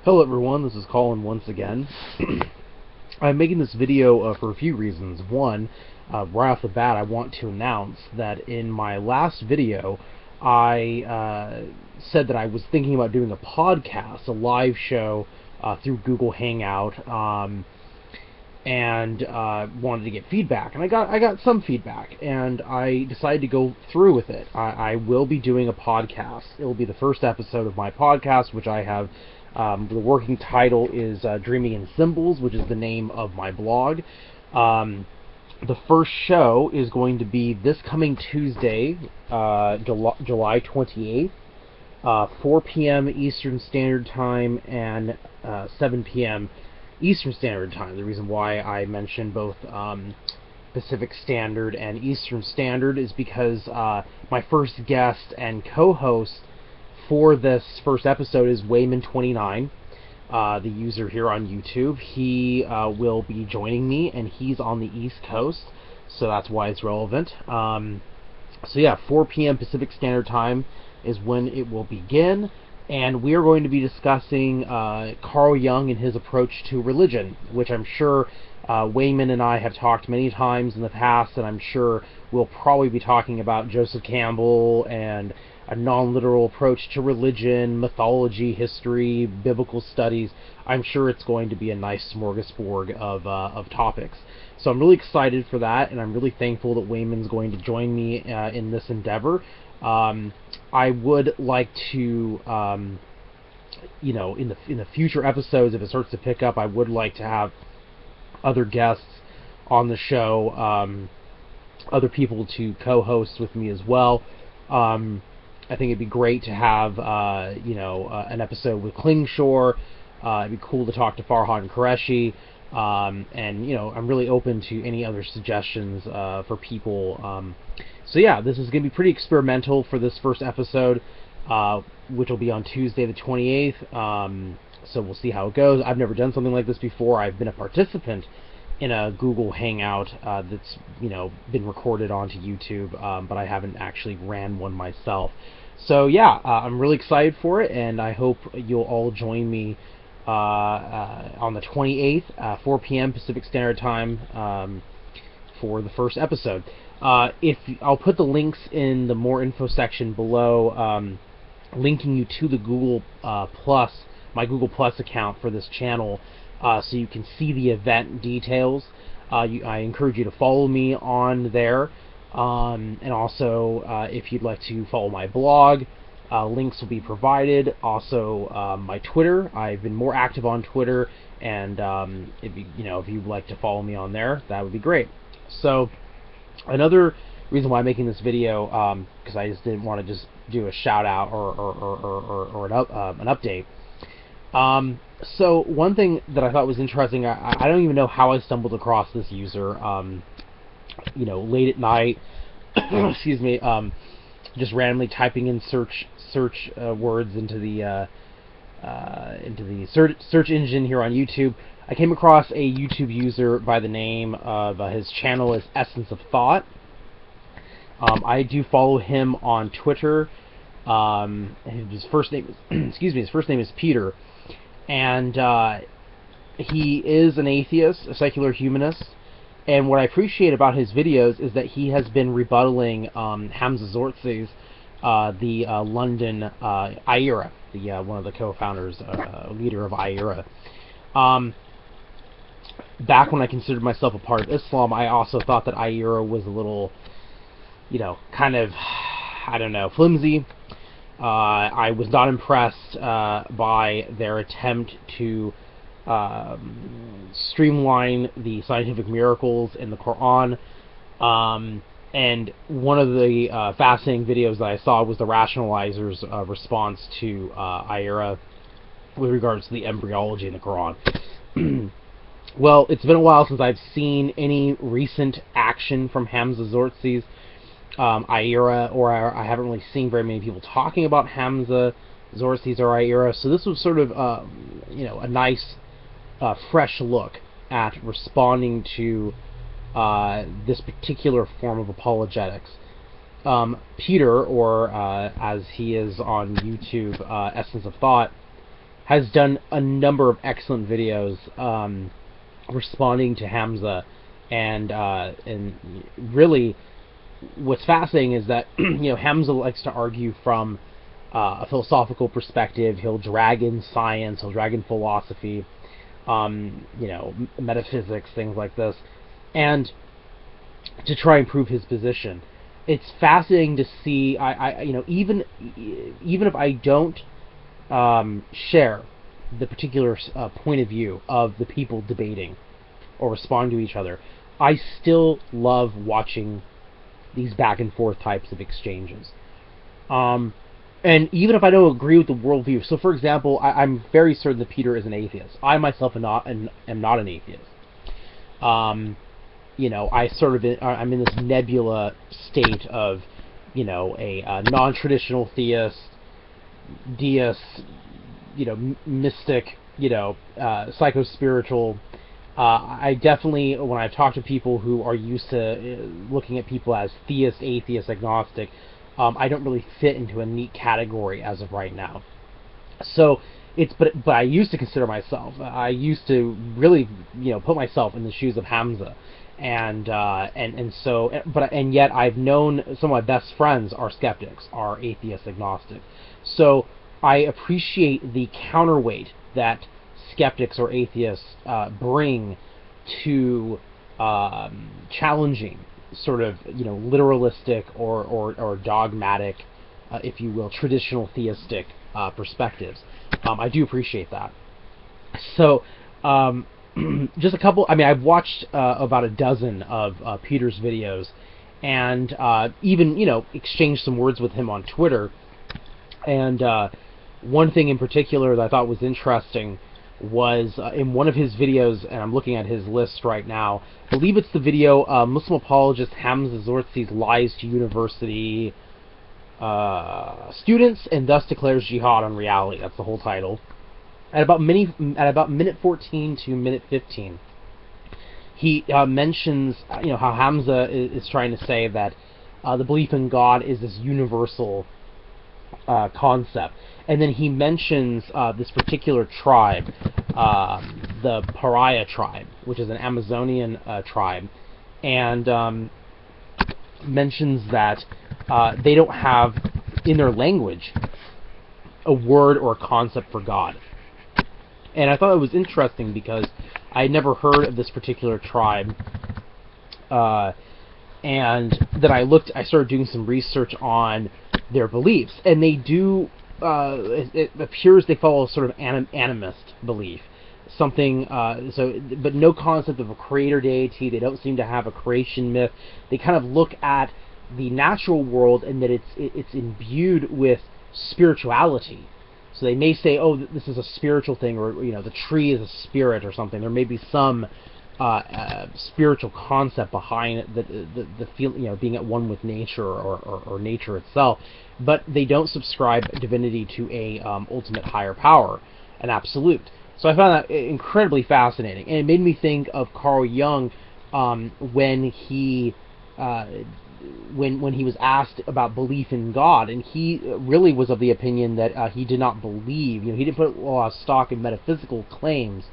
Hello everyone, this is Colin once again. I'm making this video for a few reasons. One, right off the bat, I want to announce that in my last video, I said that I was thinking about doing a podcast, a live show through Google Hangout, and wanted to get feedback. And I got some feedback, and I decided to go through with it. I will be doing a podcast. It will be the first episode of my podcast, which I have. The working title is Dreaming in Symbols, which is the name of my blog. The first show is going to be this coming Tuesday, July 28th, 4 p.m. Eastern Standard Time and 7 p.m. Eastern Standard Time. The reason why I mentioned both Pacific Standard and Eastern Standard is because my first guest and co-host for this first episode is Wayman29, the user here on YouTube. He will be joining me, and he's on the East Coast, so that's why it's relevant. So yeah, 4 p.m. Pacific Standard Time is when it will begin, and we are going to be discussing Carl Jung and his approach to religion, which I'm sure Wayman and I have talked many times in the past, and I'm sure we'll probably be talking about Joseph Campbell and a non-literal approach to religion, mythology, history, biblical studies. I'm sure it's going to be a nice smorgasbord of topics. So I'm really excited for that, and I'm really thankful that Wayman's going to join me in this endeavor. I would like to, in the future episodes, if it starts to pick up, I would like to have other guests on the show, other people to co-host with me as well. I think it'd be great to have, an episode with Klingshore. It'd be cool to talk to Farhan Qureshi. And, I'm really open to any other suggestions for people. So yeah, this is going to be pretty experimental for this first episode, which will be on Tuesday the 28th. So we'll see how it goes. I've never done something like this before. I've been a participant in a Google Hangout that's been recorded onto YouTube, but I haven't actually ran one myself. So yeah, I'm really excited for it, and I hope you'll all join me on the 28th, 4 p.m. Pacific Standard Time, for the first episode. I'll put the links in the more info section below, linking you to the Google my Google Plus account for this channel, so you can see the event details. I encourage you to follow me on there, and also if you'd like to follow my blog, links will be provided. Also, my Twitter. I've been more active on Twitter, and if you'd like to follow me on there, that would be great. So another reason why I'm making this video, because I just didn't want to just do a shout out or an update. So one thing that I thought was interesting, I don't even know how I stumbled across this user, late at night, excuse me, just randomly typing in search words into the search engine here on YouTube. I came across a YouTube user by the name of, his channel is EssenceOfThought. I do follow him on Twitter. His first name is, his first name is Peter. And he is an atheist, a secular humanist, and what I appreciate about his videos is that he has been rebuttaling Hamza Zortzi's, the London IERA, one of the co-founders, leader of IERA. Back when I considered myself a part of Islam, I also thought that IERA was a little, kind of, flimsy. I was not impressed by their attempt to streamline the scientific miracles in the Quran. And one of the fascinating videos that I saw was the rationalizer's response to IERA with regards to the embryology in the Quran. Well, it's been a while since I've seen any recent action from Hamza Zortzi's IERA, or I haven't really seen very many people talking about Hamza Zortzi's or IERA, so this was sort of, a nice, fresh look at responding to this particular form of apologetics. Peter, or as he is on YouTube, Essence of Thought, has done a number of excellent videos responding to Hamza, and really, what's fascinating is that Hamza likes to argue from a philosophical perspective. He'll drag in science, he'll drag in philosophy, metaphysics, things like this, and to try and prove his position. It's fascinating to see. Even if I don't share the particular point of view of the people debating or responding to each other, I still love watching these back and forth types of exchanges. And even if I don't agree with the worldview, so for example, I'm very certain that Peter is an atheist. I myself am not an atheist. I'm in this nebula state of, a non-traditional theist, deist, mystic, psycho-spiritual. I definitely, when I've talked to people who are used to looking at people as theist, atheist, agnostic, I don't really fit into a neat category as of right now. So but I used to consider myself. I used to really, put myself in the shoes of Hamza, and yet I've known some of my best friends are skeptics, are atheist, agnostic. So I appreciate the counterweight that skeptics or atheists bring to challenging sort of literalistic or dogmatic, if you will, traditional theistic perspectives. I do appreciate that. So just a couple. I've watched about a dozen of Peter's videos, and even exchanged some words with him on Twitter. And one thing in particular that I thought was interesting was in one of his videos, and I'm looking at his list right now. I believe it's the video Muslim apologist Hamza Zortzi's lies to university students and thus declares jihad on reality. That's the whole title. At about minute 14 to minute 15, he mentions how Hamza is trying to say that the belief in God is this universal concept. And then he mentions this particular tribe, the Pariah tribe, which is an Amazonian tribe, and mentions that they don't have, in their language, a word or a concept for God. And I thought it was interesting because I had never heard of this particular tribe, and then I started doing some research on their beliefs, and they do. It appears they follow a sort of animist belief, something. But no concept of a creator deity. They don't seem to have a creation myth. They kind of look at the natural world and that it's imbued with spirituality. So they may say, "Oh, this is a spiritual thing," or the tree is a spirit or something. There may be some spiritual concept behind it, the feel, being at one with nature or nature itself. But they don't subscribe divinity to a ultimate higher power, an absolute. So I found that incredibly fascinating, and it made me think of Carl Jung when he was asked about belief in God, and he really was of the opinion that he did not believe. He didn't put a lot of stock in metaphysical claims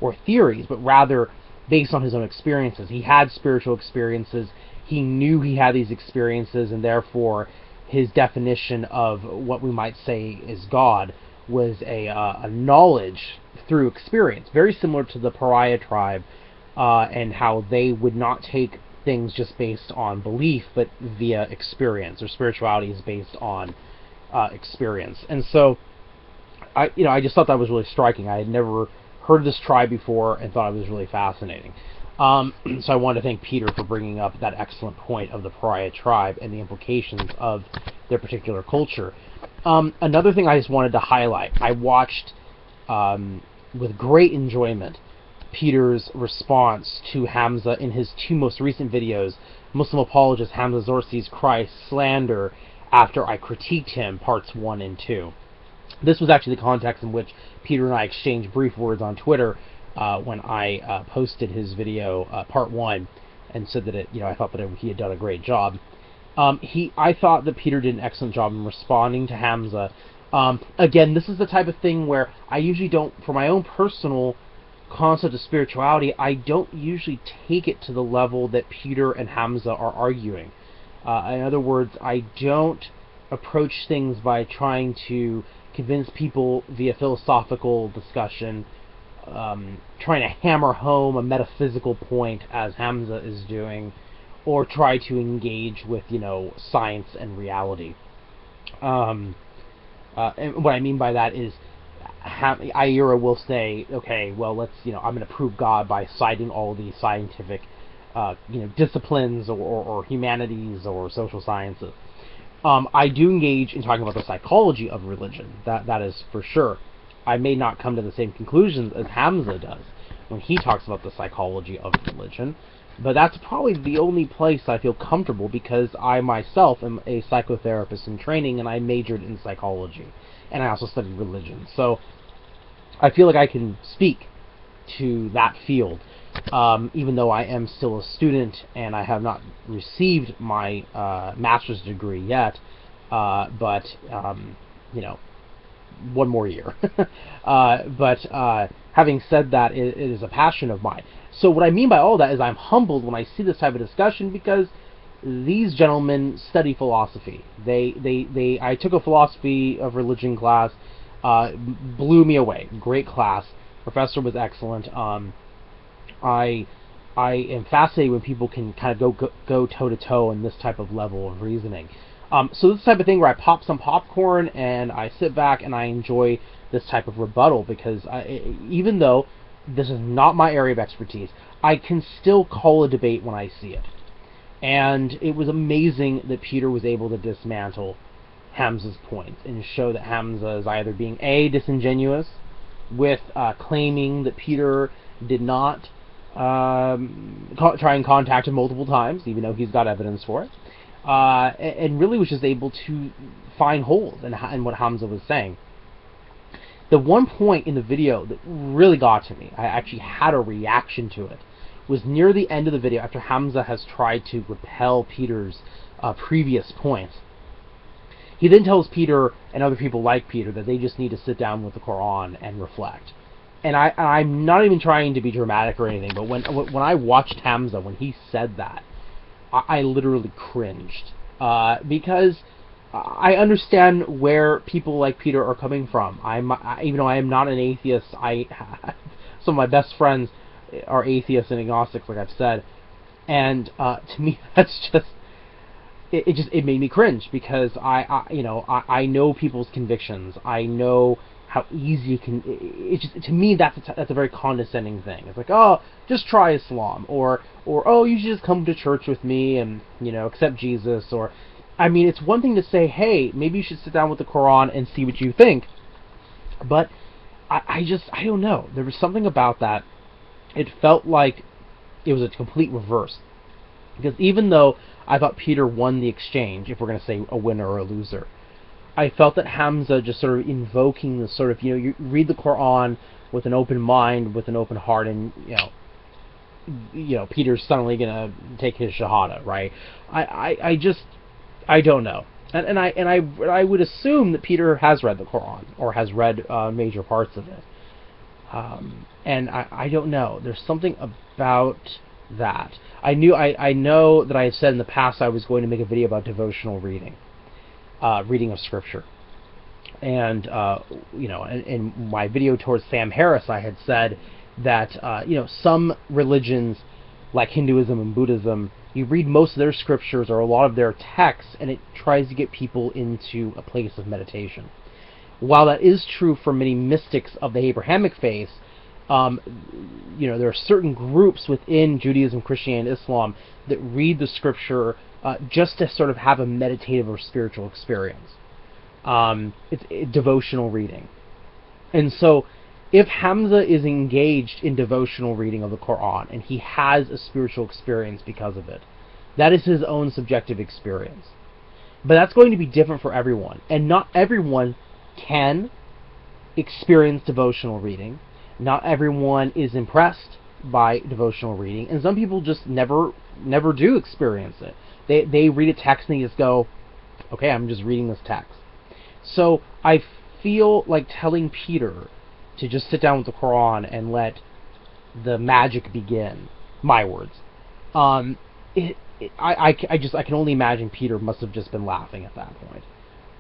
or theories, but rather based on his own experiences. He had spiritual experiences. He knew he had these experiences, and therefore his definition of what we might say is God was a knowledge through experience, very similar to the Pariah tribe, and how they would not take things just based on belief, but via experience, or spirituality is based on experience. And so I just thought that was really striking. I had never heard of this tribe before and thought it was really fascinating. So I wanted to thank Peter for bringing up that excellent point of the Pariah tribe and the implications of their particular culture. Another thing I just wanted to highlight, I watched with great enjoyment Peter's response to Hamza in his two most recent videos, Muslim apologist Hamza Zortzi's Christ slander after I critiqued him, parts 1 and 2. This was actually the context in which Peter and I exchanged brief words on Twitter when I posted his video, part 1, and said that I thought that he had done a great job. I thought that Peter did an excellent job in responding to Hamza Again, this is the type of thing where I usually don't, for my own personal concept of spirituality, I don't usually take it to the level that Peter and Hamza are arguing. In other words, I don't approach things by trying to convince people via philosophical discussion, trying to hammer home a metaphysical point as Hamza is doing, or try to engage with, science and reality. And what I mean by that is, Ira will say, okay, well, let's, I'm going to prove God by citing all these scientific, disciplines or humanities or social sciences. I do engage in talking about the psychology of religion. That is for sure. I may not come to the same conclusions as Hamza does when he talks about the psychology of religion, but that's probably the only place I feel comfortable, because I myself am a psychotherapist in training, and I majored in psychology, and I also studied religion. So I feel like I can speak to that field, even though I am still a student and I have not received my master's degree yet, but one more year. But having said that, it is a passion of mine. So what I mean by all that is I'm humbled when I see this type of discussion, because these gentlemen study philosophy. I took a philosophy of religion class, blew me away. Great class. Professor was excellent. I am fascinated when people can kind of go toe to toe in this type of level of reasoning. So this type of thing where I pop some popcorn and I sit back and I enjoy this type of rebuttal, because even though this is not my area of expertise, I can still call a debate when I see it. And it was amazing that Peter was able to dismantle Hamza's point and show that Hamza is either being disingenuous with claiming that Peter did not try and contact him multiple times, even though he's got evidence for it, and really was just able to find holes in what Hamza was saying. The one point in the video that really got to me, I actually had a reaction to it, was near the end of the video, after Hamza has tried to repel Peter's previous points. He then tells Peter and other people like Peter that they just need to sit down with the Quran and reflect. And I'm not even trying to be dramatic or anything, but when I watched Hamza, when he said that, I literally cringed, because I understand where people like Peter are coming from. Even though I am not an atheist, some of my best friends are atheists and agnostics, like I've said, and to me that's just it made me cringe, because I know people's convictions. I know how easy it can. To me that's a very condescending thing. It's like, oh, just try Islam, or oh, you should just come to church with me and accept Jesus. Or, I mean, it's one thing to say, hey, maybe you should sit down with the Quran and see what you think, but I don't know. There was something about that. It felt like it was a complete reverse, because even though I thought Peter won the exchange, if we're going to say a winner or a loser, I felt that Hamza just sort of invoking the sort of, you read the Quran with an open mind, with an open heart, and Peter's suddenly gonna take his shahada, right? I don't know, and I would assume that Peter has read the Quran, or has read major parts of it, and I don't know. There's something about that. I know that I had said in the past I was going to make a video about devotional reading. Reading of scripture, and in my video towards Sam Harris, I had said that some religions like Hinduism and Buddhism, you read most of their scriptures or a lot of their texts, and it tries to get people into a place of meditation. While that is true for many mystics of the Abrahamic faith, there are certain groups within Judaism, Christianity, and Islam that read the scripture just to sort of have a meditative or spiritual experience. It's devotional reading. And so if Hamza is engaged in devotional reading of the Quran and he has a spiritual experience because of it, that is his own subjective experience. But that's going to be different for everyone. And not everyone can experience devotional reading. Not everyone is impressed by devotional reading. And some people just never do experience it. They read a text and they just go, okay, I'm just reading this text. So I feel like telling Peter to just sit down with the Quran and let the magic begin. My words. I can only imagine Peter must have just been laughing at that point.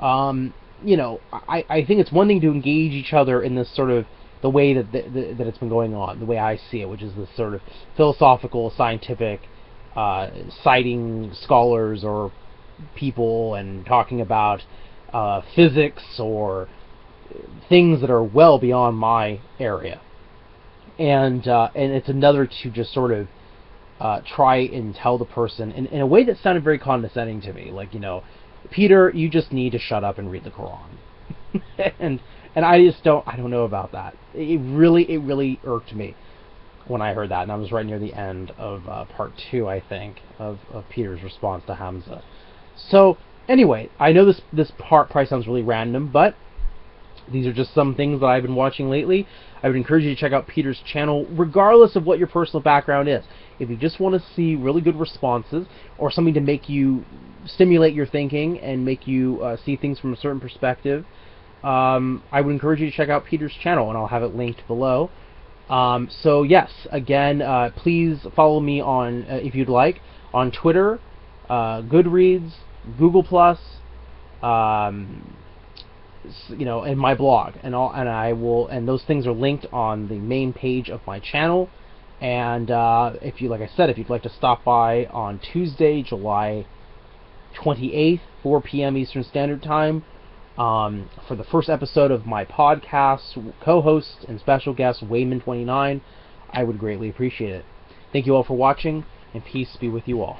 I think it's one thing to engage each other in this sort of the way that that it's been going on, the way I see it, which is this sort of philosophical, scientific, citing scholars or people and talking about physics or things that are well beyond my area. And it's another to just sort of try and tell the person in a way that sounded very condescending to me, like, Peter, you just need to shut up and read the Quran. and I don't know about that. It really irked me when I heard that, and I was right near the end of part 2, I think, of Peter's response to Hamza. So anyway, I know this part probably sounds really random, but these are just some things that I've been watching lately. I would encourage you to check out Peter's channel, regardless of what your personal background is. If you just want to see really good responses, or something to make you stimulate your thinking and make you see things from a certain perspective, I would encourage you to check out Peter's channel, and I'll have it linked below. So yes, again, please follow me on, if you'd like, on Twitter, Goodreads, Google+, and my blog, and those things are linked on the main page of my channel. And if you'd like to stop by on Tuesday, July 28th, 4 p.m. Eastern Standard Time, for the first episode of my podcast, co-host and special guest Wayman29, I would greatly appreciate it. Thank you all for watching, and peace be with you all.